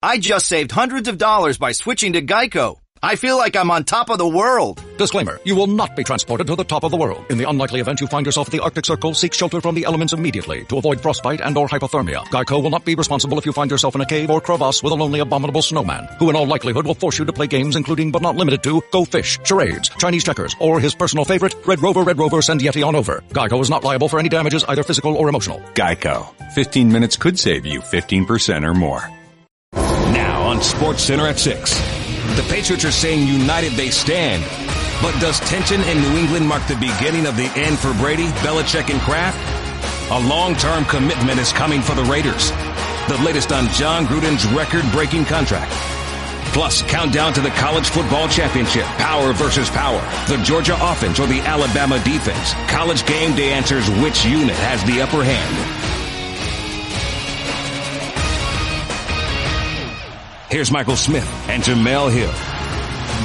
I just saved hundreds of dollars by switching to Geico. I feel like I'm on top of the world. Disclaimer. You will not be transported to the top of the world. In the unlikely event you find yourself at the Arctic Circle, seek shelter from the elements immediately to avoid frostbite and or hypothermia. Geico will not be responsible if you find yourself in a cave or crevasse with a lonely abominable snowman, who in all likelihood will force you to play games including but not limited to Go Fish, charades, Chinese checkers, or his personal favorite, Red Rover, send Yeti on over. Geico is not liable for any damages, either physical or emotional. Geico. 15 minutes could save you 15% or more. Now on SportsCenter at 6. The Patriots are saying united they stand. But does tension in New England mark the beginning of the end for Brady, Belichick, and Kraft? A long-term commitment is coming for the Raiders. The latest on Jon Gruden's record-breaking contract. Plus, countdown to the college football championship. Power versus power. The Georgia offense or the Alabama defense. College Game Day answers which unit has the upper hand. Here's Michael Smith and Jemele Hill.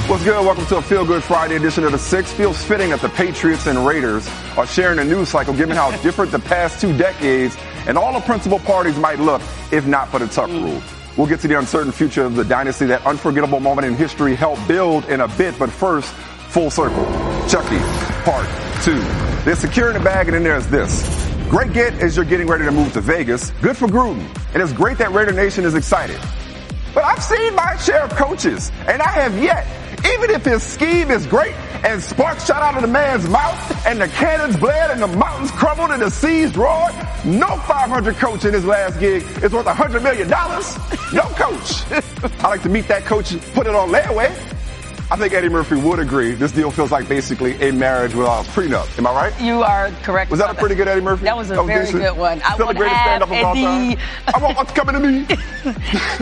What's good? Welcome to a Feel Good Friday edition of the 6. Feels fitting that the Patriots and Raiders are sharing a news cycle, given how different the past 2 decades and all the principal parties might look if not for the Tuck rule. We'll get to the uncertain future of the dynasty that unforgettable moment in history helped build in a bit. But first, full circle. Chucky, part 2. They're securing the bag, and then there's this. Great get as you're getting ready to move to Vegas. Good for Gruden. And it's great that Raider Nation is excited. But I've seen my share of coaches, and I have yet, even if his scheme is great and sparks shot out of the man's mouth and the cannons bled and the mountains crumbled and the seas roared, no 500 coach in his last gig is worth $100 million. No coach. I like to meet that coach and put it on layaway. I think Eddie Murphy would agree. This deal feels like basically a marriage without a prenup. Am I right? You are correct. Was that a pretty good Eddie Murphy? That was a very good one. Still the greatest stand-up of all time. I want what's coming to me.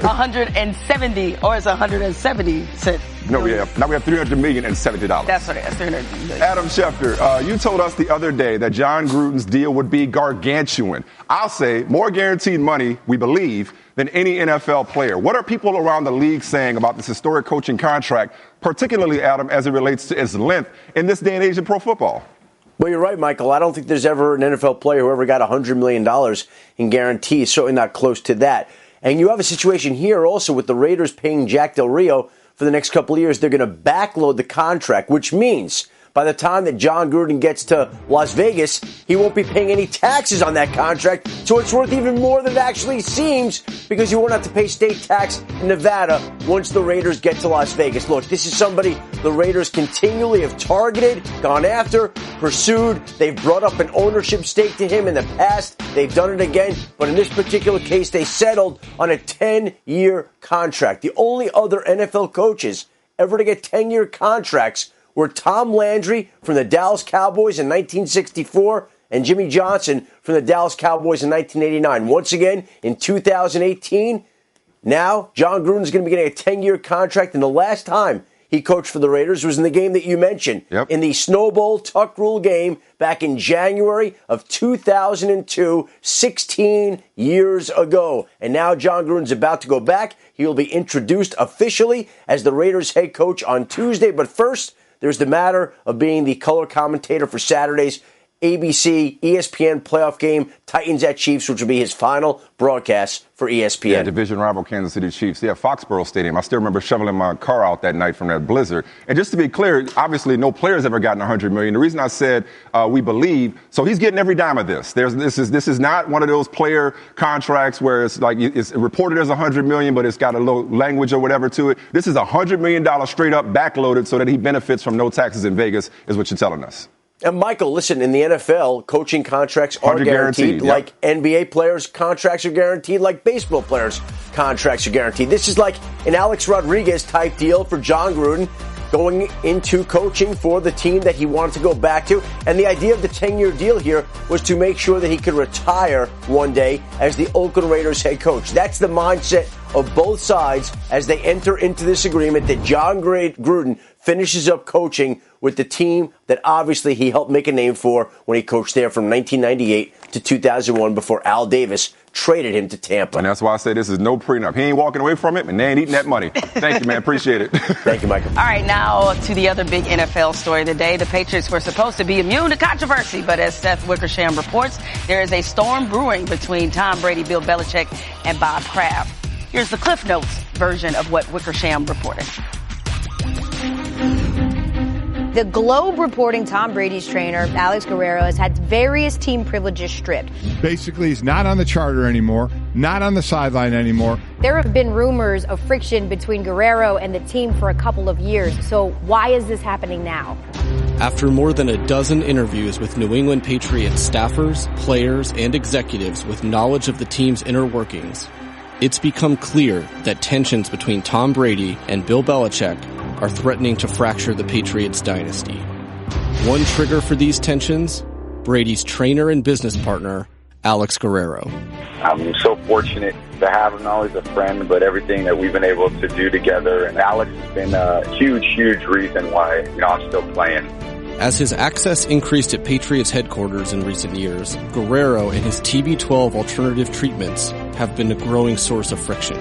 170, or it's 170 cents. No, we have. Now we have $370. That's right. That's $300. Adam Schefter, you told us the other day that Jon Gruden's deal would be gargantuan. I'll say more guaranteed money, we believe, than any NFL player. What are people around the league saying about this historic coaching contract, particularly, Adam, as it relates to its length in this day and age of pro football? Well, you're right, Michael. I don't think there's ever an NFL player who ever got $100 million in guarantees, certainly not close to that. And you have a situation here also with the Raiders paying Jack Del Rio for the next couple of years. They're going to backload the contract, which means by the time that Jon Gruden gets to Las Vegas, he won't be paying any taxes on that contract. So it's worth even more than it actually seems because you won't have to pay state tax in Nevada once the Raiders get to Las Vegas. Look, this is somebody the Raiders continually have targeted, gone after, pursued. They've brought up an ownership stake to him in the past. They've done it again. But in this particular case, they settled on a 10-year contract. The only other NFL coaches ever to get 10-year contracts were Tom Landry from the Dallas Cowboys in 1964 and Jimmy Johnson from the Dallas Cowboys in 1989. Once again, in 2018, now Jon Gruden's going to be getting a 10-year contract, and the last time he coached for the Raiders was in the game that you mentioned, in the Snow Bowl Tuck Rule game back in January of 2002, 16 years ago. And now Jon Gruden's about to go back. He will be introduced officially as the Raiders head coach on Tuesday. But first, there's the matter of being the color commentator for Saturday's ABC, ESPN playoff game, Titans at Chiefs, which will be his final broadcast for ESPN. Yeah, division rival Kansas City Chiefs. Yeah, Foxborough Stadium. I still remember shoveling my car out that night from that blizzard. And just to be clear, obviously no player's ever gotten $100 million. The reason I said we believe, so he's getting every dime of this. This is not one of those player contracts where it's like it's reported as $100 million, but it's got a little language or whatever to it. This is $100 million straight up backloaded so that he benefits from no taxes in Vegas, is what you're telling us. And Michael, listen, in the NFL, coaching contracts are guaranteed. Like NBA players' contracts are guaranteed, like baseball players' contracts are guaranteed. This is like an Alex Rodriguez type deal for Jon Gruden going into coaching for the team that he wanted to go back to. And the idea of the 10-year deal here was to make sure that he could retire one day as the Oakland Raiders head coach. That's the mindset of both sides as they enter into this agreement that Jon Gruden finishes up coaching with the team that obviously he helped make a name for when he coached there from 1998 to 2001 before Al Davis traded him to Tampa. And that's why I say this is no prenup. He ain't walking away from it, and they ain't eating that money. Thank you, man. Appreciate it. Thank you, Michael. All right, now to the other big NFL story of the day. The Patriots were supposed to be immune to controversy, but as Seth Wickersham reports, there is a storm brewing between Tom Brady, Bill Belichick, and Bob Kraft. Here's the Cliff Notes version of what Wickersham reported. The Globe reporting Tom Brady's trainer, Alex Guerrero, has had various team privileges stripped. Basically, he's not on the charter anymore, not on the sideline anymore. There have been rumors of friction between Guerrero and the team for a couple of years. So why is this happening now? After more than a dozen interviews with New England Patriots staffers, players, and executives with knowledge of the team's inner workings, it's become clear that tensions between Tom Brady and Bill Belichick are threatening to fracture the Patriots dynasty. One trigger for these tensions, Brady's trainer and business partner, Alex Guerrero. I'm so fortunate to have him, not only as a friend, but everything that we've been able to do together. And Alex has been a huge, huge reason why, I'm still playing. As his access increased at Patriots headquarters in recent years, Guerrero and his TB12 alternative treatments have been a growing source of friction.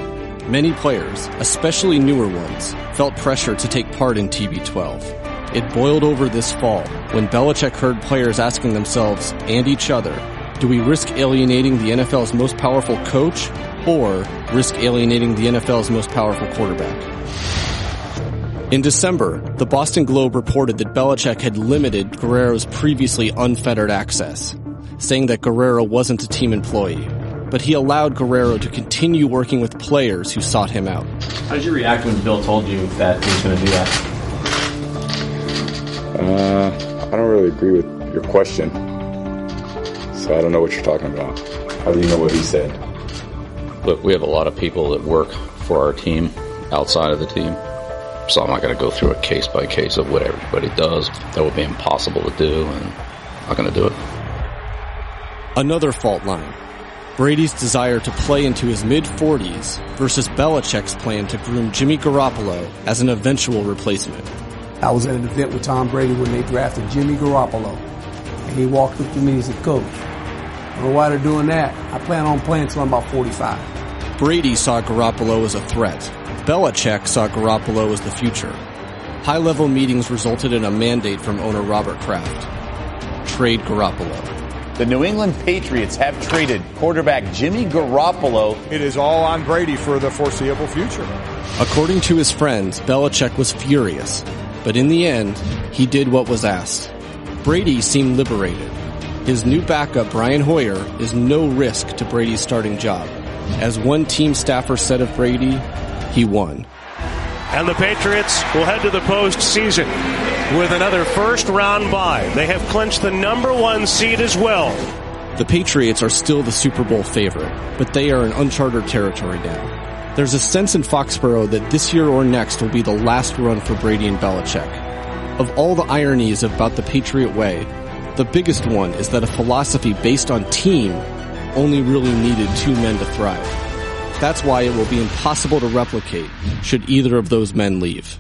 Many players, especially newer ones, felt pressure to take part in TB12. It boiled over this fall when Belichick heard players asking themselves and each other, do we risk alienating the NFL's most powerful coach or risk alienating the NFL's most powerful quarterback? In December, the Boston Globe reported that Belichick had limited Guerrero's previously unfettered access, saying that Guerrero wasn't a team employee. But he allowed Guerrero to continue working with players who sought him out. How did you react when Bill told you that he was going to do that? I don't really agree with your question, so I don't know what you're talking about. How do you know what he said? Look, we have a lot of people that work for our team outside of the team, so I'm not going to go through a case by case of what everybody does. That would be impossible to do, and I'm not going to do it. Another fault line. Brady's desire to play into his mid-40s versus Belichick's plan to groom Jimmy Garoppolo as an eventual replacement. I was at an event with Tom Brady when they drafted Jimmy Garoppolo, and he walked up to me and said, Coach, I don't know why they're doing that. I plan on playing until I'm about 45. Brady saw Garoppolo as a threat. Belichick saw Garoppolo as the future. High-level meetings resulted in a mandate from owner Robert Kraft. Trade Garoppolo. The New England Patriots have traded quarterback Jimmy Garoppolo. It is all on Brady for the foreseeable future. According to his friends, Belichick was furious. But in the end, he did what was asked. Brady seemed liberated. His new backup, Brian Hoyer, is no risk to Brady's starting job. As one team staffer said of Brady, he won. And the Patriots will head to the postseason with another first-round bye. They have clinched the #1 seed as well. The Patriots are still the Super Bowl favorite, but they are in uncharted territory now. There's a sense in Foxborough that this year or next will be the last run for Brady and Belichick. Of all the ironies about the Patriot way, the biggest one is that a philosophy based on team only really needed two men to thrive. That's why it will be impossible to replicate should either of those men leave.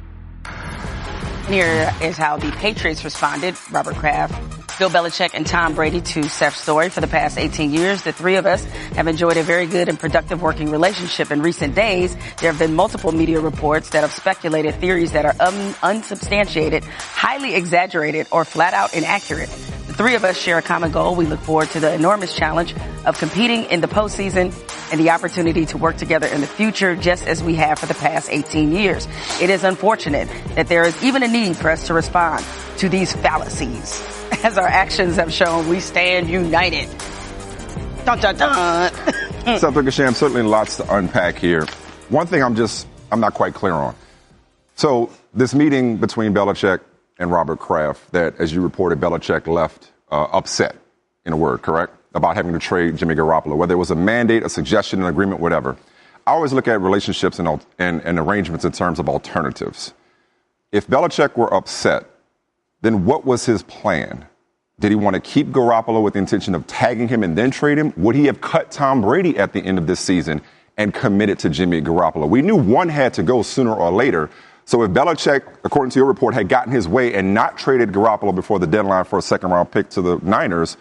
Here is how the Patriots responded. Robert Kraft, Bill Belichick, and Tom Brady to Seth's story. For the past 18 years, the three of us have enjoyed a very good and productive working relationship. In recent days, there have been multiple media reports that have speculated theories that are unsubstantiated, highly exaggerated, or flat out inaccurate. The three of us share a common goal. We look forward to the enormous challenge of competing in the postseason and the opportunity to work together in the future, just as we have for the past 18 years. It is unfortunate that there is even a need for us to respond to these fallacies. As our actions have shown, we stand united. Dun, dun, dun. Seth Wickersham, certainly lots to unpack here. One thing I'm not quite clear on. So this meeting between Belichick and Robert Kraft that, as you reported, Belichick left upset, in a word, correct? About having to trade Jimmy Garoppolo, whether it was a mandate, a suggestion, an agreement, whatever. I always look at relationships and arrangements in terms of alternatives. If Belichick were upset, then what was his plan? Did he want to keep Garoppolo with the intention of tagging him and then trade him? Would he have cut Tom Brady at the end of this season and committed to Jimmy Garoppolo? We knew one had to go sooner or later. So if Belichick, according to your report, had gotten his way and not traded Garoppolo before the deadline for a second-round pick to the Niners,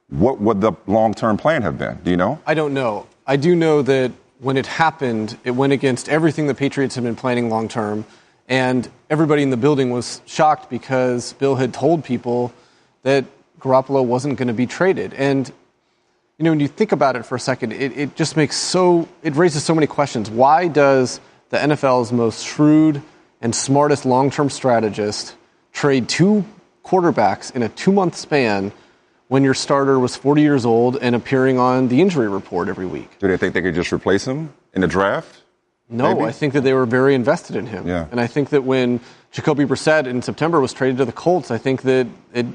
what would the long-term plan have been? Do you know? I don't know. I do know that when it happened, it went against everything the Patriots had been planning long-term, and everybody in the building was shocked because Bill had told people that Garoppolo wasn't going to be traded. And when you think about it for a second, it raises so many questions. Why does the NFL's most shrewd and smartest long-term strategist trade 2 quarterbacks in a 2-month span when your starter was 40 years old and appearing on the injury report every week? Do they think they could just replace him in the draft? No, Maybe? I think that they were very invested in him. Yeah. And I think that when Jacoby Brissett in September was traded to the Colts, I think that it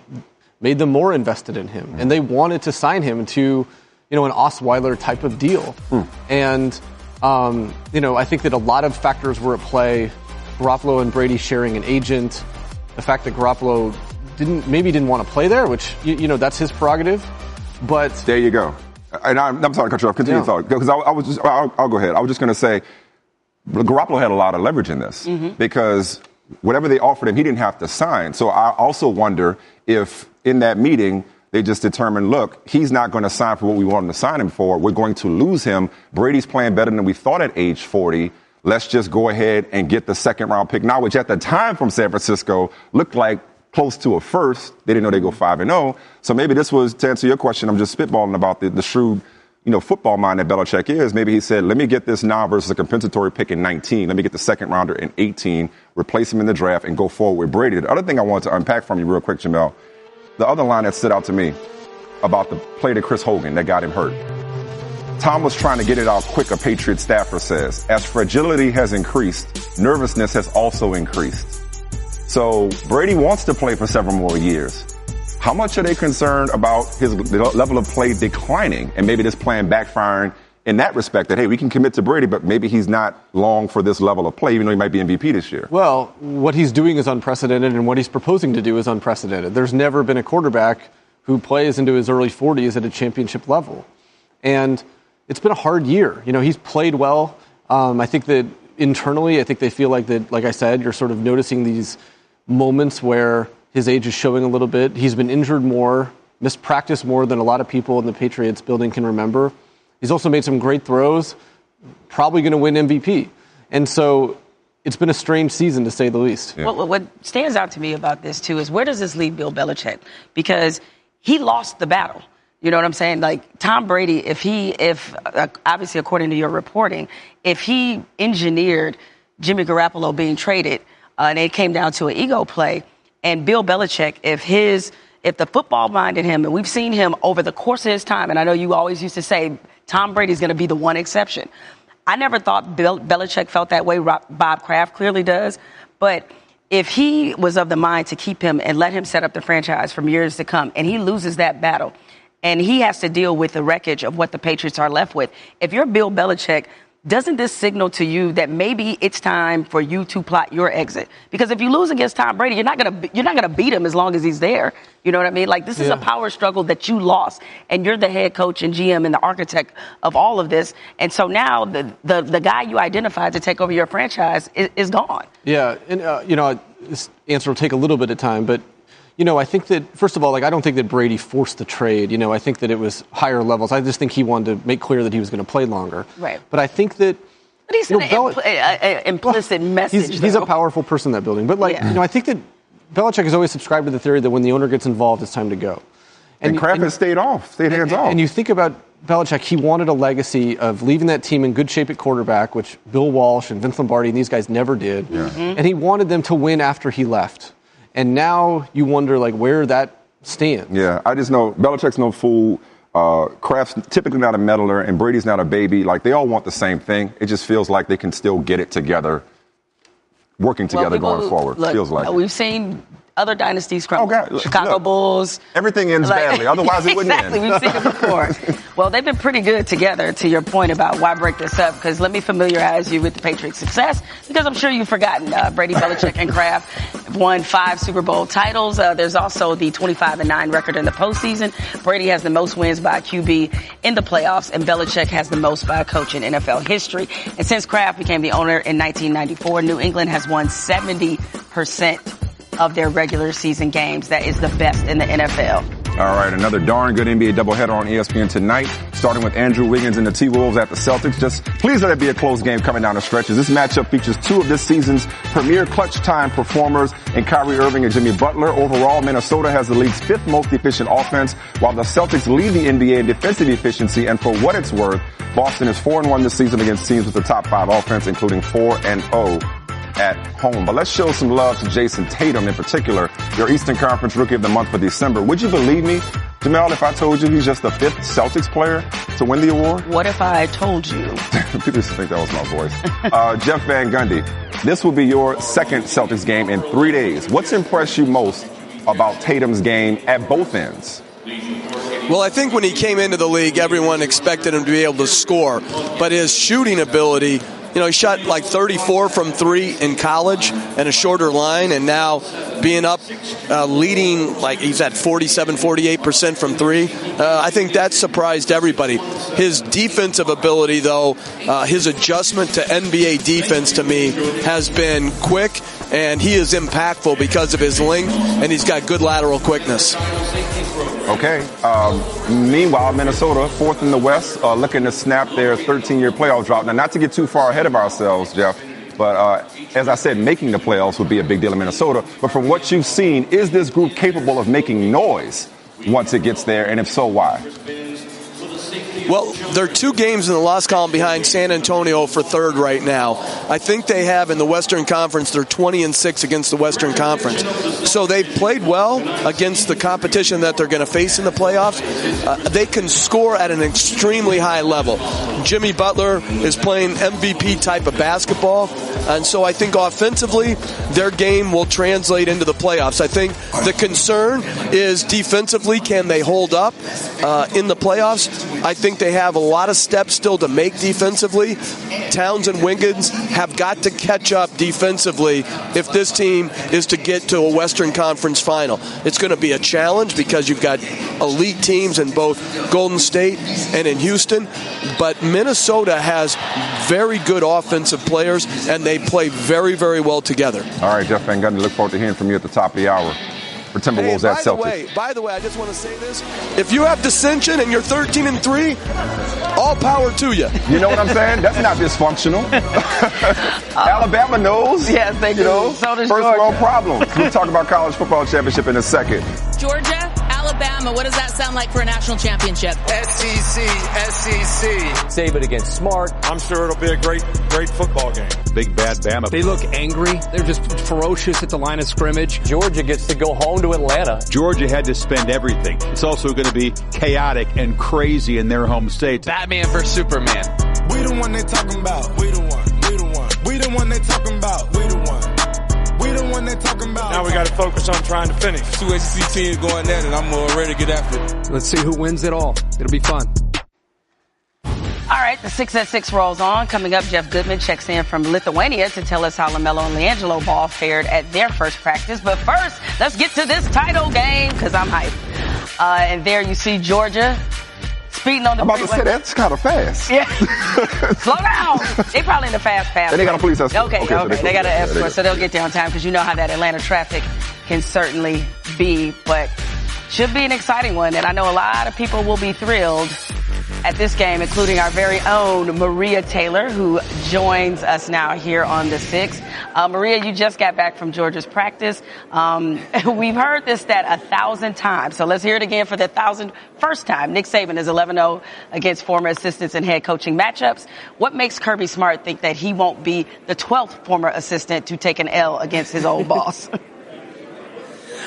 made them more invested in him. And they wanted to sign him to, an Osweiler type of deal. And, I think that a lot of factors were at play. Garoppolo and Brady sharing an agent. The fact that Garoppolo didn't want to play there, which, that's his prerogative. But there you go. And I'm sorry to cut you off. Continue thought. Because I'll go ahead. I was just going to say, Garoppolo had a lot of leverage in this because whatever they offered him, he didn't have to sign. So I also wonder if in that meeting they just determined, look, he's not going to sign for what we want him to sign him for. We're going to lose him. Brady's playing better than we thought at age 40. Let's just go ahead and get the second-round pick now, which at the time from San Francisco looked like close to a first. They didn't know they'd go 5-0. So maybe this was, to answer your question, I'm just spitballing about the shrewd football mind that Belichick is. Maybe he said, let me get this now versus a compensatory pick in 19. Let me get the second rounder in 18, replace him in the draft, and go forward with Brady. The other thing I wanted to unpack from you real quick, Jemele, the other line that stood out to me about the play to Chris Hogan that got him hurt. Tom was trying to get it out quick, a Patriot staffer says. As fragility has increased, nervousness has also increased. So Brady wants to play for several more years. How much are they concerned about his level of play declining and maybe this plan backfiring in that respect that, hey, we can commit to Brady, but maybe he's not long for this level of play, even though he might be MVP this year? Well, what he's doing is unprecedented, and what he's proposing to do is unprecedented. There's never been a quarterback who plays into his early 40s at a championship level. And it's been a hard year. He's played well. I think that internally, I think they feel like that, like I said, you're sort of noticing these moments where his age is showing a little bit. He's been injured more, missed practice more than a lot of people in the Patriots building can remember. He's also made some great throws, probably going to win MVP. And so it's been a strange season, to say the least. Yeah. Well, what stands out to me about this, too, is where does this leave Bill Belichick? Because he lost the battle. You know what I'm saying? Like, Tom Brady, if obviously, according to your reporting, if he engineered Jimmy Garoppolo being traded and it came down to an ego play, and Bill Belichick, if the football minded him, and we've seen him over the course of his time, and I know you always used to say Tom Brady's going to be the one exception. I never thought Bill Belichick felt that way. Bob Kraft clearly does. But if he was of the mind to keep him and let him set up the franchise from years to come, and he loses that battle, and he has to deal with the wreckage of what the Patriots are left with, if you're Bill Belichick, doesn't this signal to you that maybe it's time for you to plot your exit? Because if you lose against Tom Brady, you're not gonna beat him as long as he's there. You know what I mean? Like, this is a power struggle that you lost, and you're the head coach and GM and the architect of all of this. And so now the guy you identified to take over your franchise is gone. Yeah, and this answer will take a little bit of time, but I think that, first of all, I don't think that Brady forced the trade. I think that it was higher levels. I just think he wanted to make clear that he was going to play longer. Right. But I think that... But he's an implicit message. He's a powerful person in that building. But, I think that Belichick has always subscribed to the theory that when the owner gets involved, it's time to go. And Kraft has stayed hands off. And you think about Belichick, he wanted a legacy of leaving that team in good shape at quarterback, which Bill Walsh and Vince Lombardi and these guys never did. Yeah. And he wanted them to win after he left. And now you wonder, where that stands. Yeah, I just know Belichick's no fool. Kraft's typically not a meddler, and Brady's not a baby. They all want the same thing. It just feels like they can still get it together, working together going forward. Look, feels like we've seen other dynasties crumble. Chicago Bulls. Everything ends badly. Otherwise, it wouldn't end. Exactly. We've seen it before. Well, they've been pretty good together, to your point about why break this up, because let me familiarize you with the Patriots' success, because I'm sure you've forgotten Brady, Belichick, and Kraft have won 5 Super Bowl titles. There's also the 25-9 record in the postseason. Brady has the most wins by a QB in the playoffs, and Belichick has the most by a coach in NFL history. And since Kraft became the owner in 1994, New England has won 70% of their regular season games. That is the best in the NFL. All right, another darn good NBA doubleheader on ESPN tonight, starting with Andrew Wiggins and the T-Wolves at the Celtics. Just please let it be a close game coming down the stretches. This matchup features two of this season's premier clutch time performers in Kyrie Irving and Jimmy Butler. Overall, Minnesota has the league's fifth most efficient offense, while the Celtics lead the NBA in defensive efficiency. And for what it's worth, Boston is 4-1 this season against teams with the top 5 offense, including 4-0 at home. But let's show some love to Jason Tatum in particular, your Eastern Conference Rookie of the Month for December. Would you believe me, Jemele, if I told you he's just the 5th Celtics player to win the award? What if I told you? People used to think that was my voice. Jeff Van Gundy, this will be your second Celtics game in 3 days. What's impressed you most about Tatum's game at both ends? Well, I think when he came into the league, everyone expected him to be able to score, but his shooting ability, he shot like 34 from 3 in college and a shorter line, and now being up leading, like he's at 47-48% from 3. I think that surprised everybody. His defensive ability, though, his adjustment to NBA defense to me has been quick, and he is impactful because of his length, and he's got good lateral quickness. Okay. Meanwhile, Minnesota, 4th in the West, looking to snap their 13-year playoff drought. Now, not to get too far ahead of ourselves, Jeff, but as I said, making the playoffs would be a big deal in Minnesota. But from what you've seen, is this group capable of making noise once it gets there? And if so, why? Well, they're 2 games in the loss column behind San Antonio for 3rd right now. I think they have in the Western Conference, they're 20-6 against the Western Conference. So they've played well against the competition that they're going to face in the playoffs. They can score at an extremely high level. Jimmy Butler is playing MVP type of basketball. And so I think offensively, their game will translate into the playoffs. I think the concern is defensively, can they hold up in the playoffs? I think they have a lot of steps still to make defensively. Towns and Wiggins have got to catch up defensively if this team is to get to a Western Conference final. It's going to be a challenge because you've got elite teams in both Golden State and in Houston, but Minnesota has very good offensive players, and they play very, very well together. All right, Jeff Van Gundy, look forward to hearing from you at the top of the hour. For Timberwolves at Celtics. By the way, I just want to say this. If you have dissension and you're 13-3, all power to you. You know what I'm saying? That's not dysfunctional. Alabama knows. Yes, they do. So does first Georgia. world problems. We'll talk about college football championship in a second. Georgia, Alabama, what does that sound like for a national championship? SC6. Save it against Smart. I'm sure it'll be a great football game. Big bad Bama. They look angry. They're just ferocious at the line of scrimmage. Georgia gets to go home to Atlanta. Georgia had to spend everything. It's also going to be chaotic and crazy in their home state. Batman versus Superman. We the one they talking about. We the one. We the one. We the one they talking about. We the one. We the one they talking about. Now we got to focus on trying to finish. 2 SEC teams going at it. I'm ready to get after it. Let's see who wins it all. It'll be fun. All right, the 6 at 6 rolls on. Coming up, Jeff Goodman checks in from Lithuania to tell us how LaMelo and LiAngelo Ball fared at their first practice. But first, let's get to this title game because I'm hyped. And there you see Georgia speeding on the I'm about to say that's kind of fast. Yeah. Slow down. They probably in the fast. And they got a police escort. Okay. They got an escort, so they'll get there on time because you know how that Atlanta traffic can certainly be. But should be an exciting one. And I know a lot of people will be thrilled at this game, including our very own Maria Taylor, who joins us now here on the 6. Maria, you just got back from Georgia's practice. We've heard this stat 1,000 times, so let's hear it again for the 1,001st time. Nick Saban is 11-0 against former assistants in head coaching matchups. What makes Kirby Smart think that he won't be the 12th former assistant to take an L against his old boss?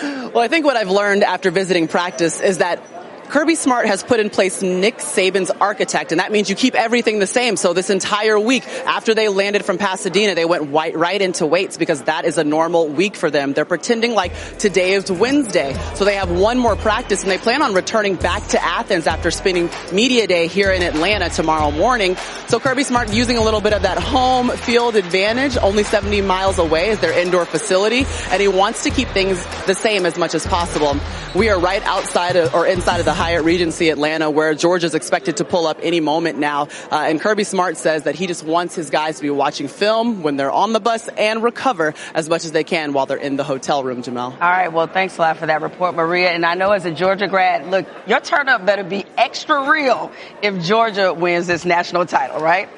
Well, I think what I've learned after visiting practice is that Kirby Smart has put in place Nick Saban's architect, and that means you keep everything the same. So this entire week, after they landed from Pasadena, they went right into weights because that is a normal week for them. They're pretending like today is Wednesday. So they have one more practice, and they plan on returning back to Athens after spending media day here in Atlanta tomorrow morning. So Kirby Smart using a little bit of that home field advantage, only 70 miles away is their indoor facility, and he wants to keep things the same as much as possible. We are right outside or inside of the Hyatt Regency Atlanta, where Georgia's expected to pull up any moment now. And Kirby Smart says that he just wants his guys to be watching film when they're on the bus and recover as much as they can while they're in the hotel room, Jamel. All right, well, thanks a lot for that report, Maria. And I know as a Georgia grad, look, your turn up better be extra real if Georgia wins this national title, right?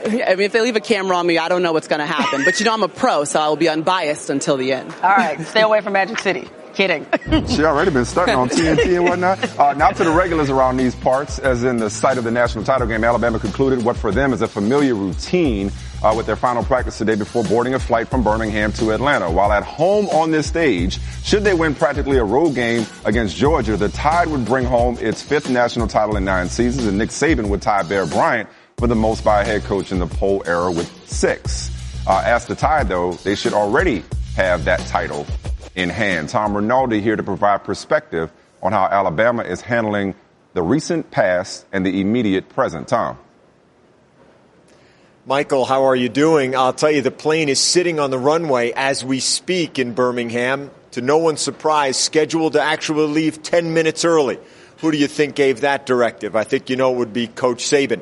I mean, if they leave a camera on me, I don't know what's going to happen. But, I'm a pro, so I will be unbiased until the end. All right, stay away from Magic City. Kidding. She already been stunting on TNT and whatnot. Now to the regulars around these parts, as in the site of the national title game, Alabama concluded what for them is a familiar routine with their final practice today before boarding a flight from Birmingham to Atlanta. While at home on this stage, should they win practically a road game against Georgia, the Tide would bring home its 5th national title in 9 seasons, and Nick Saban would tie Bear Bryant for the most by a head coach in the poll era with 6. As the Tide, though, they should already have that title in hand. Tom Rinaldi here to provide perspective on how Alabama is handling the recent past and the immediate present. Tom. Michael, how are you doing? I'll tell you, the plane is sitting on the runway as we speak in Birmingham. To no one's surprise, scheduled to actually leave 10 minutes early. Who do you think gave that directive? I think you know it would be Coach Saban.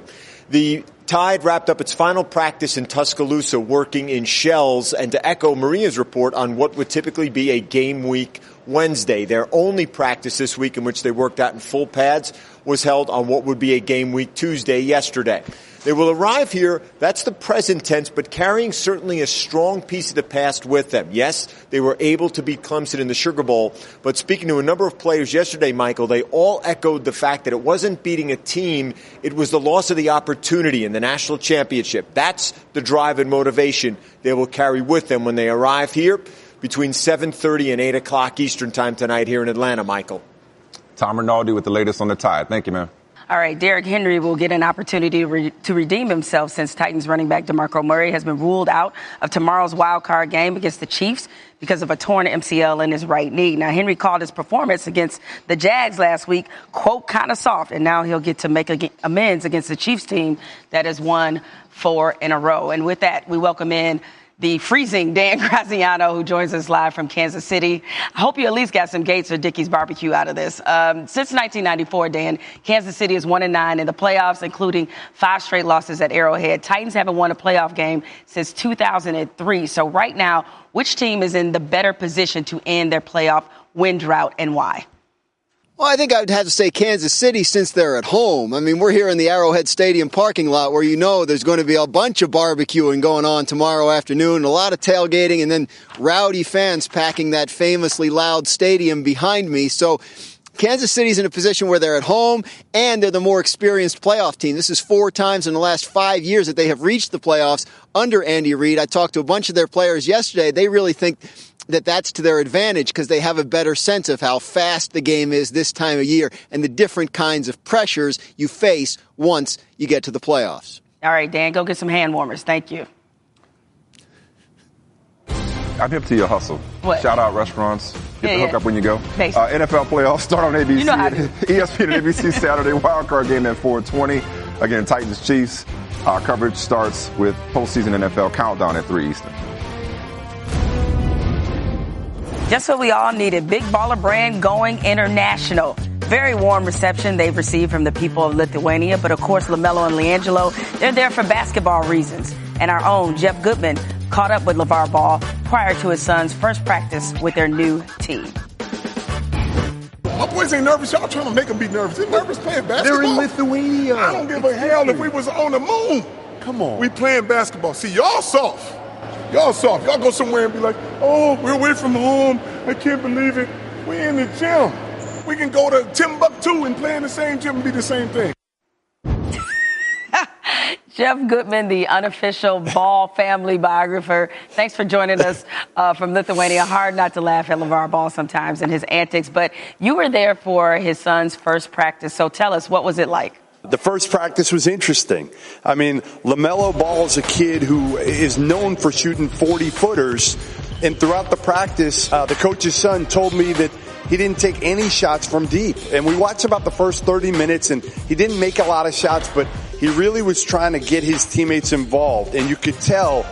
The Tide wrapped up its final practice in Tuscaloosa working in shells, and to echo Maria's report on what would typically be a game week Wednesday, their only practice this week in which they worked out in full pads was held on what would be a game week Tuesday yesterday. They will arrive here, that's the present tense, but carrying certainly a strong piece of the past with them. Yes, they were able to beat Clemson in the Sugar Bowl, but speaking to a number of players yesterday, Michael, they all echoed the fact that it wasn't beating a team, it was the loss of the opportunity in the national championship. That's the drive and motivation they will carry with them when they arrive here between 7:30 and 8 o'clock Eastern time tonight here in Atlanta, Michael. Tom Rinaldi with the latest on the Tide. Thank you, man. All right, Derrick Henry will get an opportunity to redeem himself since Titans running back DeMarco Murray has been ruled out of tomorrow's wild card game against the Chiefs because of a torn MCL in his right knee. Now, Henry called his performance against the Jags last week, quote, kind of soft, and now he'll get to make amends against the Chiefs team that has won 4 in a row. And with that, we welcome in the freezing Dan Graziano, who joins us live from Kansas City. I hope you at least got some Gates or Dickey's barbecue out of this. Since 1994, Dan, Kansas City is 1-9 in the playoffs, including 5 straight losses at Arrowhead. Titans haven't won a playoff game since 2003. So right now, which team is in the better position to end their playoff win drought and why? Well, I think I'd have to say Kansas City since they're at home. I mean, we're here in the Arrowhead Stadium parking lot where there's going to be a bunch of barbecuing going on tomorrow afternoon, a lot of tailgating, and then rowdy fans packing that famously loud stadium behind me. So Kansas City's in a position where they're at home and they're the more experienced playoff team. This is 4 times in the last 5 years that they have reached the playoffs under Andy Reid. I talked to a bunch of their players yesterday. They really think that that's to their advantage because they have a better sense of how fast the game is this time of year and the different kinds of pressures you face once you get to the playoffs. All right, Dan, go get some hand warmers. Thank you. I'm hip to your hustle. What? Shout out restaurants. Get the hook up when you go. NFL playoffs start on ABC. You know how to. ESPN and ABC Saturday wildcard game at 4:20. Again, Titans Chiefs. Coverage starts with postseason NFL countdown at 3 Eastern. Just what we all needed. Big baller brand going international. Very warm reception they've received from the people of Lithuania. But, of course, LaMelo and LiAngelo, they're there for basketball reasons. And our own Jeff Goodman caught up with LeVar Ball prior to his son's first practice with their new team. My boys ain't nervous. Y'all trying to make them be nervous. They're nervous playing basketball. They're in Lithuania. I don't give a hell if we was on the moon. Come on. We playing basketball. See, y'all soft. Y'all soft. Y'all go somewhere and be like, oh, we're away from home. I can't believe it. We're in the gym. We can go to Timbuktu and play in the same gym and be the same thing. Jeff Goodman, the unofficial Ball family biographer. Thanks for joining us from Lithuania. Hard not to laugh at LeVar Ball sometimes and his antics. But you were there for his son's first practice. So tell us, what was it like? The first practice was interesting. I mean, LaMelo Ball is a kid who is known for shooting 40-footers. And throughout the practice, the coach's son told me that he didn't take any shots from deep. And we watched about the first 30 minutes, and he didn't make a lot of shots, but He really was trying to get his teammates involved, and you could tell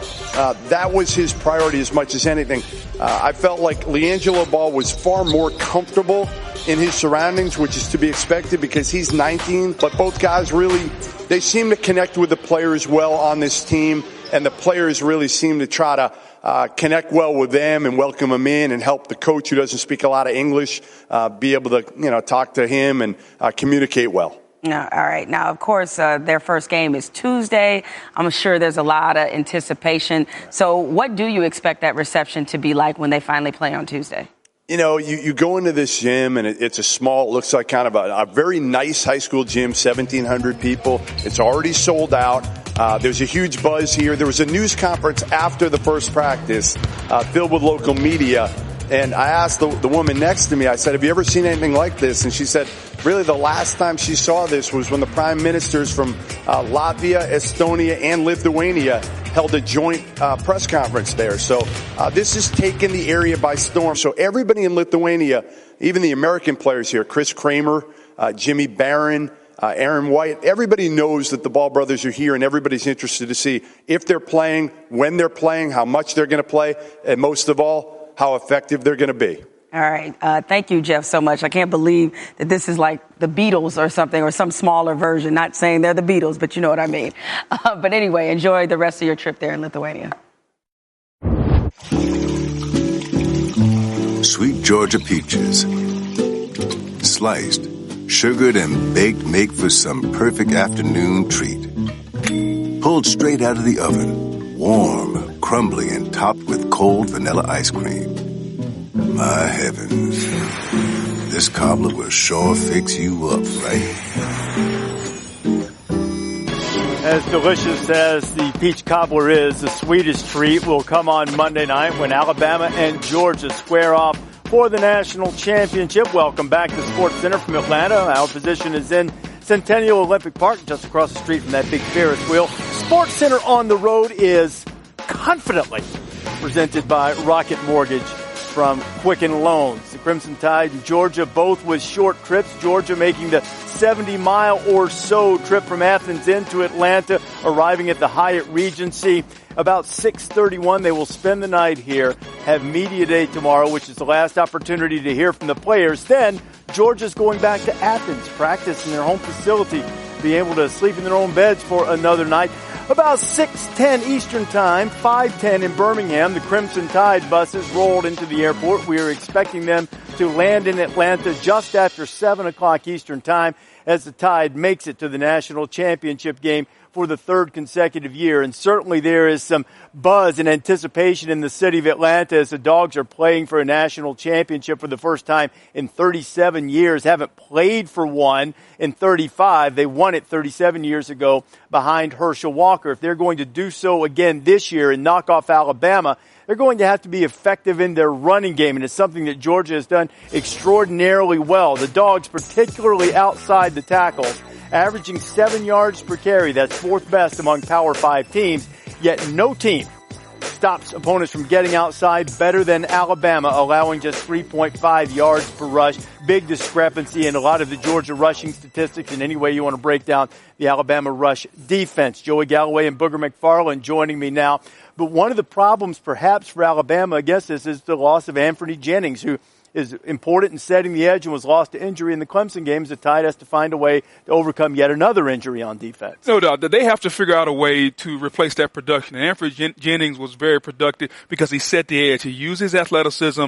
that was his priority as much as anything. I felt like LiAngelo Ball was far more comfortable in his surroundings, which is to be expected because he's 19, but both guys really, they seem to connect with the players well on this team, and the players really seem to try to connect well with them and welcome them in and help the coach who doesn't speak a lot of English be able to, talk to him and communicate well. Yeah, all right. Now, of course, their first game is Tuesday. I'm sure there's a lot of anticipation. So what do you expect that reception to be like when they finally play on Tuesday? You go into this gym, and it's a small, it looks like kind of a very nice high school gym, 1,700 people. It's already sold out. There's a huge buzz here. There was a news conference after the first practice filled with local media. And I asked the woman next to me, I said, have you ever seen anything like this? And she said, really the last time she saw this was when the prime ministers from Latvia, Estonia, and Lithuania held a joint press conference there. So this has taken the area by storm. So everybody in Lithuania, even the American players here, Chris Kramer, Jimmy Barron, Aaron White, everybody knows that the Ball brothers are here, and everybody's interested to see if they're playing, when they're playing, how much they're going to play, and most of all, how effective they're going to be. All right. Thank you, Jeff, so much. I can't believe that this is like the Beatles or something, or some smaller version. Not saying they're the Beatles, but you know what I mean. But anyway, enjoy the rest of your trip there in Lithuania. Sweet Georgia peaches. Sliced, sugared, and baked make for some perfect afternoon treat. Pulled straight out of the oven, warm, crumbly, and topped with cold vanilla ice cream. My heavens. This cobbler will sure fix you up, right? As delicious as the peach cobbler is, the sweetest treat will come on Monday night when Alabama and Georgia square off for the national championship. Welcome back to Sports Center from Atlanta. Our position is in Centennial Olympic Park, just across the street from that big Ferris wheel. Sports Center on the road is confidently presented by Rocket Mortgage from Quicken Loans. The Crimson Tide and Georgia both with short trips. Georgia making the 70-mile or so trip from Athens into Atlanta, arriving at the Hyatt Regency. About 6:31, they will spend the night here, have media day tomorrow, which is the last opportunity to hear from the players. Then Georgia's going back to Athens, practice in their home facility, be able to sleep in their own beds for another night. About 6:10 Eastern Time, 5:10 in Birmingham, the Crimson Tide buses rolled into the airport. We are expecting them to land in Atlanta just after 7 o'clock Eastern Time as the Tide makes it to the national championship game for the third consecutive year. And certainly there is some buzz and anticipation in the city of Atlanta as the Dogs are playing for a national championship for the first time in 37 years. Haven't played for one in 35. They won it 37 years ago behind Herschel Walker. If they're going to do so again this year and knock off Alabama, they're going to have to be effective in their running game, and it's something that Georgia has done extraordinarily well. The Dogs, particularly outside the tackles, averaging 7 yards per carry. That's fourth best among Power 5 teams, yet no team stops opponents from getting outside better than Alabama, allowing just 3.5 yards per rush. Big discrepancy in a lot of the Georgia rushing statistics in any way you want to break down the Alabama rush defense. Joey Galloway and Booger McFarland joining me now. But one of the problems perhaps for Alabama against this is the loss of Anthony Jennings, who is important in setting the edge and was lost to injury in the Clemson games. The Tide has to find a way to overcome yet another injury on defense. No doubt. They have to figure out a way to replace that production. And Anthony Jennings was very productive because he set the edge. He used his athleticism,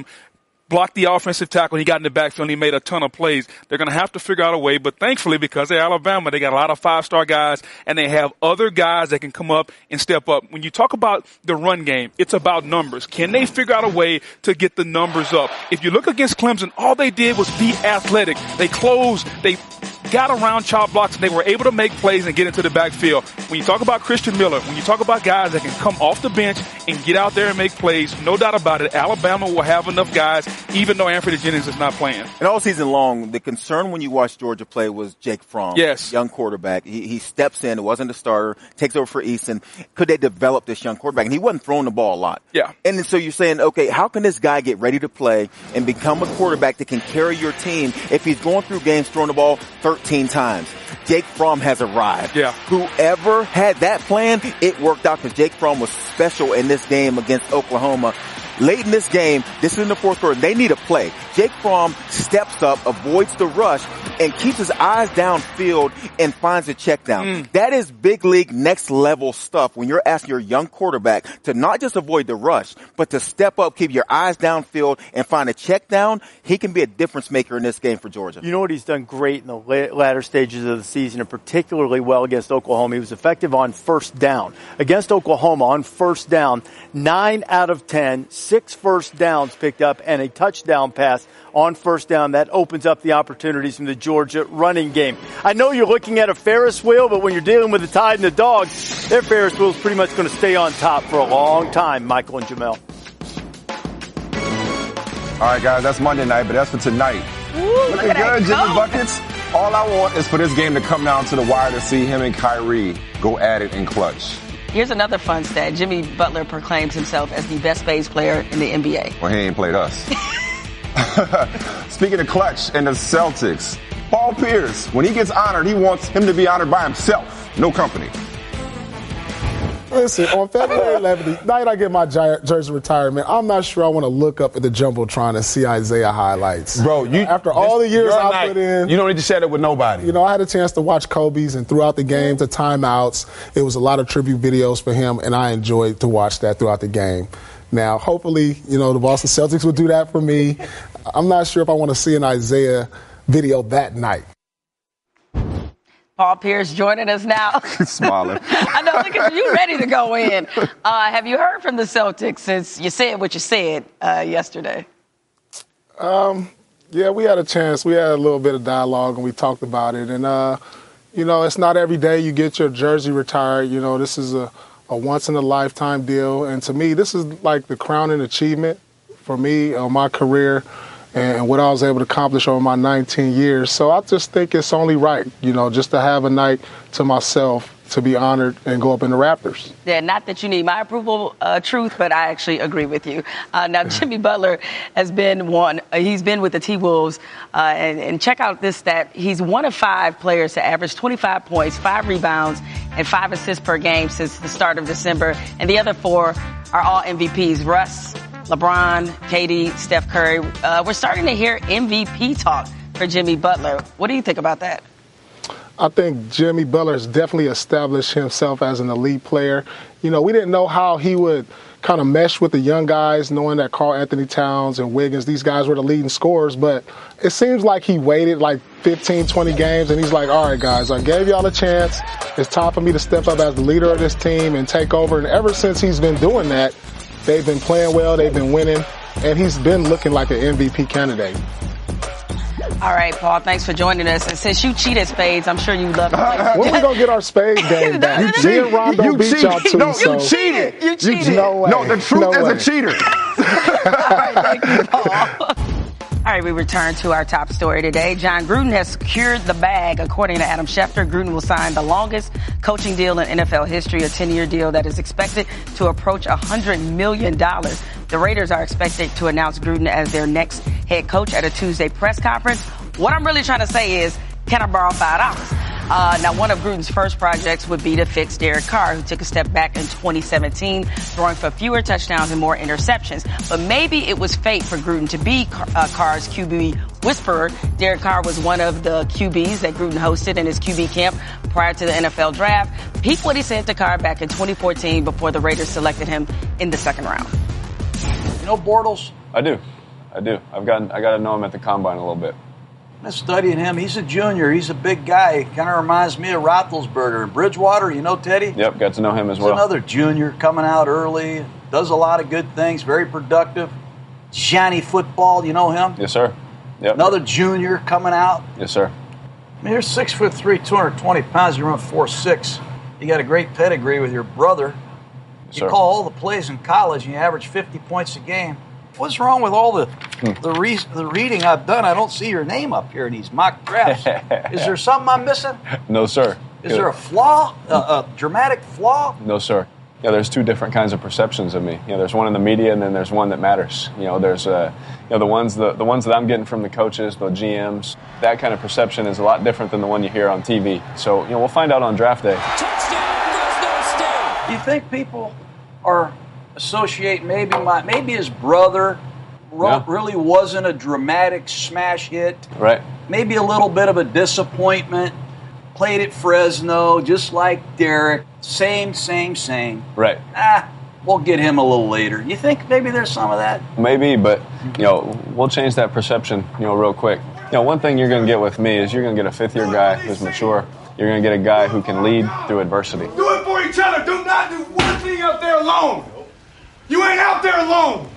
blocked the offensive tackle. He got in the backfield and he made a ton of plays. They're going to have to figure out a way, but thankfully, because they're Alabama, they got a lot of five-star guys, and they have other guys that can come up and step up. When you talk about the run game, it's about numbers. Can they figure out a way to get the numbers up? If you look against Clemson, all they did was be athletic. They closed, they got around chop blocks, and they were able to make plays and get into the backfield. When you talk about Christian Miller, when you talk about guys that can come off the bench and get out there and make plays, no doubt about it, Alabama will have enough guys, even though Anthony Jennings is not playing. And all season long, the concern when you watch Georgia play was Jake Fromm. Yes. Young quarterback. He steps in. It wasn't a starter. Takes over for Easton. Could they develop this young quarterback? And he wasn't throwing the ball a lot. Yeah. And so you're saying, okay, how can this guy get ready to play and become a quarterback that can carry your team if he's going through games throwing the ball 14 times. Jake Fromm has arrived. Yeah. Whoever had that plan, it worked out because Jake Fromm was special in this game against Oklahoma. Late in this game, this is in the fourth quarter, they need a play. Jake Fromm steps up, avoids the rush, and keeps his eyes downfield and finds a check down. That is big league, next level stuff when you're asking your young quarterback to not just avoid the rush, but to step up, keep your eyes downfield, and find a check down. He can be a difference maker in this game for Georgia. You know what he's done great in the latter stages of the season, and particularly well against Oklahoma. He was effective on first down. Against Oklahoma on first down, 9 out of 10, 6 first downs picked up, and a touchdown pass on first down. That opens up the opportunities in the Georgia running game. I know you're looking at a Ferris wheel, but when you're dealing with the Tide and the Dogs, their Ferris wheel is pretty much going to stay on top for a long time, Michael and Jemele. All right, guys, that's Monday night, but that's for tonight. Looking good, Jimmy Buckets. All I want is for this game to come down to the wire to see him and Kyrie go at it in clutch. Here's another fun stat. Jimmy Butler proclaims himself as the best phase player in the NBA. Well, he ain't played us. Speaking of clutch and the Celtics, Paul Pierce, when he gets honored, he wants him to be honored by himself, no company. Listen, on February 11th, night I get my jersey retirement, I'm not sure I want to look up at the Jumbotron and see Isaiah highlights. Bro, after all the years I put in. You don't need to share that with nobody. You know, I had a chance to watch Kobe's, and throughout the games, the timeouts, it was a lot of tribute videos for him, and I enjoyed to watch that throughout the game. Now, hopefully, you know, the Boston Celtics will do that for me. I'm not sure if I want to see an Isaiah video that night. Paul Pierce joining us now. Smiling. I know, look at you, ready to go in. Have you heard from the Celtics since you said what you said yesterday? Yeah, we had a chance. We had a little bit of dialogue, and we talked about it. And, you know, it's not every day you get your jersey retired. You know, this is a once-in-a-lifetime deal. And to me, this is like the crowning achievement for me on my career and what I was able to accomplish over my 19 years. So I just think it's only right, you know, just to have a night to myself to be honored and go up in the Raptors. Yeah, not that you need my approval, Truth, but I actually agree with you. Now, Jimmy Butler has been he's been with the T-Wolves, and check out this stat. He's one of 5 players to average 25 points, 5 rebounds, and 5 assists per game since the start of December. And the other 4 are all MVPs. Russ, LeBron, KD, Steph Curry. We're starting to hear MVP talk for Jimmy Butler. What do you think about that? I think Jimmy Butler has definitely established himself as an elite player. You know, we didn't know how he would kind of mesh with the young guys, knowing that Karl Anthony Towns and Wiggins, these guys were the leading scorers. But it seems like he waited like 15, 20 games, and he's like, all right, guys, I gave y'all a chance. It's time for me to step up as the leader of this team and take over. And ever since he's been doing that, they've been playing well, they've been winning, and he's been looking like an MVP candidate. All right, Paul, thanks for joining us. And since you cheated spades, I'm sure you love to play. When we going to get our spades game back? Me and Rondo beat y'all too. No, so. you cheated. You cheated. No way. No, the truth is a cheater. All right, thank you, Paul. All right, we return to our top story today. Jon Gruden has secured the bag. According to Adam Schefter, Gruden will sign the longest coaching deal in NFL history, a 10-year deal that is expected to approach $100 million. The Raiders are expected to announce Gruden as their next head coach at a Tuesday press conference. What I'm really trying to say is, can I borrow $5? Now, one of Gruden's first projects would be to fix Derek Carr, who took a step back in 2017, throwing for fewer touchdowns and more interceptions. But maybe it was fate for Gruden to be Carr's QB whisperer. Derek Carr was one of the QBs that Gruden hosted in his QB camp prior to the NFL draft. Peep what he said to Carr back in 2014 before the Raiders selected him in the second round. You know Bortles? I do. I got to know him at the combine a little bit. I'm studying him. He's a junior. He's a big guy. Kind of reminds me of Roethlisberger and Bridgewater. You know Teddy? Yep, got to know him as well. He's another junior coming out early. Does a lot of good things. Very productive. Johnny Football. You know him? Yes, sir. Yep. Another junior coming out. Yes, sir. I mean, you're 6'3", 220 pounds. You run 4.6. You got a great pedigree with your brother. Yes, you sir. call all the plays in college, and you average 50 points a game. What's wrong with all the reading I've done? I don't see your name up here in these mock drafts. Is there something I'm missing? No, sir. Is there a flaw, a dramatic flaw? No, sir. there's two different kinds of perceptions of me. There's one in the media, and then there's one that matters. There's the ones that I'm getting from the coaches, the GMs. That kind of perception is a lot different than the one you hear on TV. So we'll find out on draft day. Do you think people are associating maybe his brother really wasn't a dramatic smash hit? Right. Maybe a little bit of a disappointment. Played at Fresno, just like Derek. Same. Right. We'll get him a little later. You think maybe there's some of that? Maybe, but, we'll change that perception, real quick. One thing you're going to get with me is you're going to get a fifth-year guy who's mature. You're going to get a guy who can lead through adversity. Do it for each other. Do not do one thing out there alone. You ain't out there alone.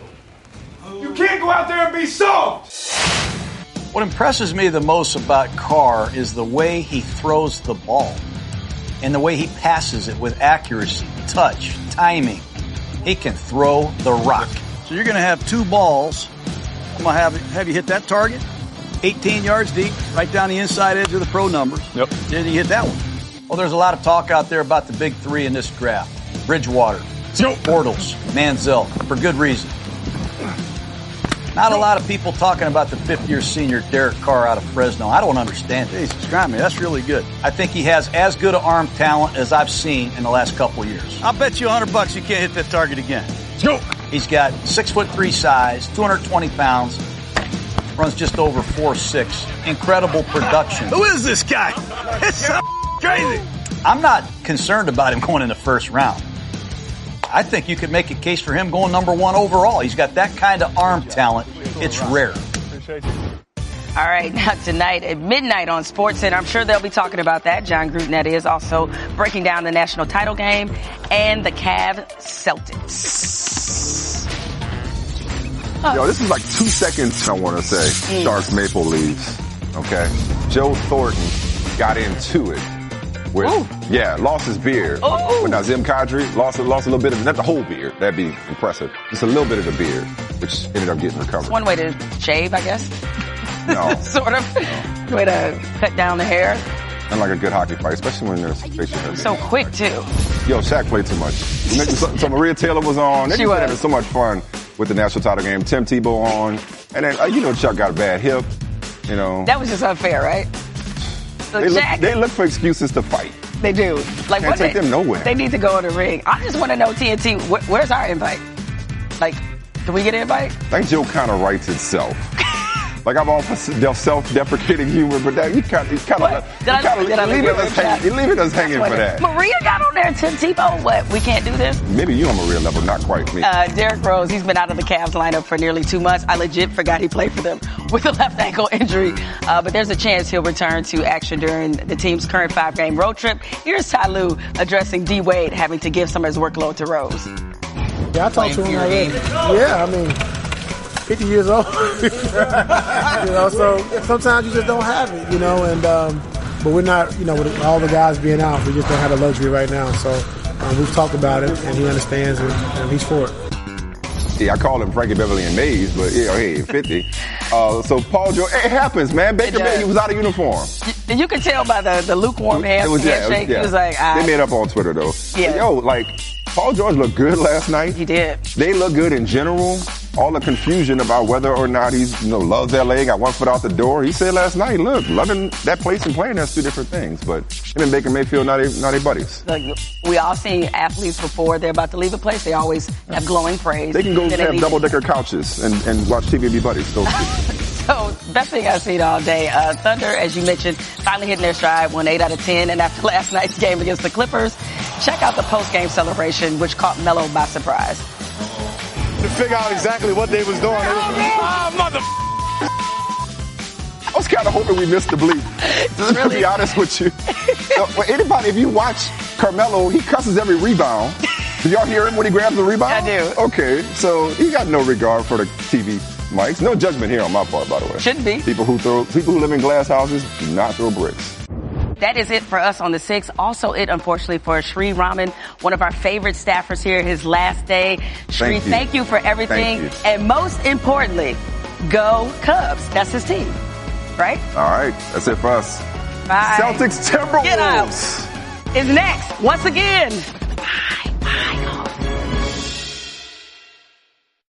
You can't go out there and be soft. What impresses me the most about Carr is the way he throws the ball and the way he passes it with accuracy, touch, timing. He can throw the rock. So you're going to have two balls. I'm going to have you hit that target, 18 yards deep, right down the inside edge of the pro numbers. Yep. Then you hit that one. Well, there's a lot of talk out there about the big three in this draft. Bridgewater, Bortles, Manziel, for good reason. Not a lot of people talking about the fifth-year senior Derek Carr out of Fresno. I don't understand it. Jesus Christ, man, that's really good. I think he has as good an arm talent as I've seen in the last couple of years. I'll bet you $100 you can't hit that target again. Go. He's got 6'3" size, 220 pounds, runs just over 4.6. Incredible production. Who is this guy? It's so crazy. I'm not concerned about him going in the first round. I think you could make a case for him going number 1 overall. He's got that kind of arm talent. It's rare. All right, now tonight at midnight on SportsCenter, I'm sure they'll be talking about that. Jon Gruden, that is, also breaking down the national title game and the Cavs Celtics. This is like 2 seconds, I want to say. Sharks Maple leaves. Okay. Joe Thornton got into it. Lost his beard. When Nazem Kadri lost a little bit of, not the whole beard. That'd be impressive. Just a little bit of the beard, which ended up getting recovered. One way to shave, I guess. No. Sort of. No. Way to cut down the hair. And like a good hockey fight, especially when there's facial hair. So quick, too. Yo, Shaq played too much. So Maria Taylor was on. They were having so much fun with the national title game. Tim Tebow on. And then, Chuck got a bad hip. That was just unfair, right? They look for excuses to fight. They do. Like, can't take them nowhere. They need to go in the ring. I just want to know, TNT, where's our invite? Like, can we get an invite? I think Joe kind of writes itself. Like, I'm all for self-deprecating humor, but that, you're leaving us hanging for that. Maria got on there, Tim Tebow. What? We can't do this? Maybe you on Maria level, not quite me. Derrick Rose, he's been out of the Cavs lineup for nearly 2 months. I legit forgot he played for them with a left ankle injury. But there's a chance he'll return to action during the team's current 5-game road trip. Here's Ty Lue addressing D. Wade having to give some of his workload to Rose. Yeah, I talked to him already. Yeah, I mean, 50 years old. So sometimes you just don't have it, and but we're not, with all the guys being out, we just don't have the luxury right now. So we've talked about it, and he understands it, and he's for it. Yeah, I call him Frankie Beverly and Mays, but hey, 50. So Paul George, it happens, man. Baker Mayfield, he was out of uniform. You can tell by the lukewarm handshake. He was like, they made up on Twitter though. Yeah. Paul George looked good last night. He did. They look good in general. All the confusion about whether or not he's, loves LA, got 1 foot out the door. He said last night, look, loving that place and playing, that's 2 different things. But him and Baker Mayfield, not a buddies. Look, we all seen athletes before they're about to leave a place. They always have glowing praise. They can go have double-decker couches and watch TV and be buddies. So, best thing I've seen all day. Thunder, as you mentioned, finally hitting their stride, won 8 out of 10. And after last night's game against the Clippers, check out the post-game celebration, which caught Melo by surprise. To figure out exactly what they was doing. I was kind of hoping we missed the bleep. To be honest with you. Anybody, if you watch Carmelo, he cusses every rebound. Did y'all hear him when he grabs the rebound? I do. Okay, so he got no regard for the TV mics. No judgment here on my part, by the way. Shouldn't be. People who live in glass houses do not throw bricks. That is it for us on the 6th. Also it, unfortunately, for Shree Raman, one of our favorite staffers here, his last day. Shree, thank you for everything. And most importantly, go Cubs. That's his team, right? All right. That's it for us. Bye. Celtics Timberwolves. Get out. Is next. Once again. Bye. my God.